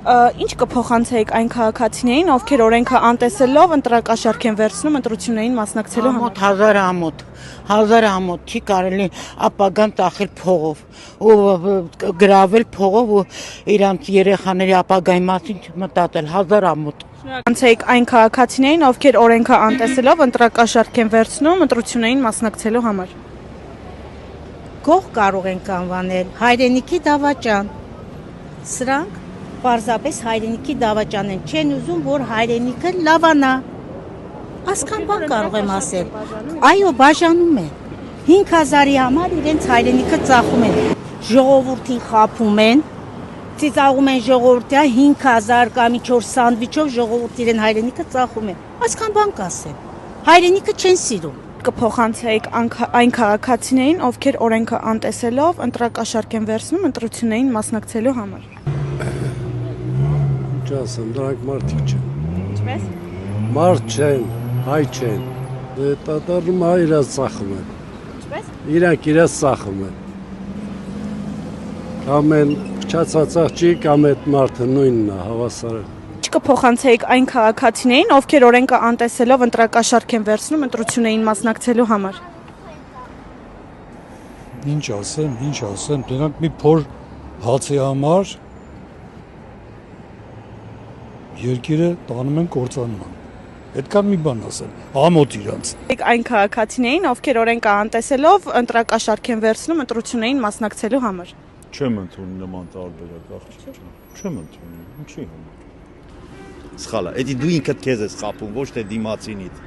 Ինչ կփոխանցեիք այն քաղաքացիներին, ովքեր օրենքը անտեսելով ընտրակաշառք են վերցնում ընտրություններին մասնակցելու համար։ Հազար ամոթ չի կարելի ապագան տախել փողով ու գրավել փողով ու իրանց երեխաների ապագայի մասին մտածել, հազար ամոթ։ Շնորհակալություն այն քաղաքացիներին, ովքեր օրենքը անտեսելով ընտրակաշառք են վերցնում ընտրություններին մասնակցելու համար։ Գող կարող ենք անվանել հայրենիքի դավաճան։ Սրանք պարզապես հայրենիքի դավաճան են, չեն ուզում, որ հայրենիքը լավանա։ Ասքան բան կարող եմ ասել։ Այո, բաժանում են։ 5000-ի համար իրենց հայրենիքը ծախում են։ Ժողովրդին խաբում են, ծիծաղում են ժողովրդի 5000 կամ 4 սանդվիչով ժողովուրդ իրեն հայրենիքը ծախում են։ Ասքան բան կասեմ։ Հայրենիքը չեն սիրում։ Կփոխանցեիք այն քաղաքացիներին, ովքեր օրենքը անտեսելով ընտրակաշառք են վերցնում ընտրություններին մասնակցելու համար։ Ինչ ասեմ, դրանք մարդիկ չեն։ Ինչպես։ Մարդ չեն, հայ չեն։ Դե տատարում իրաց ծախում են։ Ինչպես։ Իրանք իրաց ծախում են։ Կամ են փչացած աղջիկ, կամ այդ մարդը նույնն է, հավասար։ Կփոխանցեիք այն քաղաքացիներին, ովքեր օրենքը անտեսելով ընտրակաշառք են վերցնում ընտրություններին մասնակցելու համար։ Ինչ ասեմ, դրանք մի փոր հացի համար երկիրը տանում են կործանման։ Պետք է մի բան ասեմ, ամոթ իրանց։ Այն քաղաքացիներին, ովքեր օրենքը անտեսելով ընտրակաշառք են վերցնում ընտրություններին մասնակցելու համար։ Չեմ ընդունում նման տարբերակ, աղջիկ ջան։ Չեմ ընդունում, ինչի համար։ Սխալ է, դա դու ինքդ քեզ ես խաբում, ոչ թե դիմացինիդ։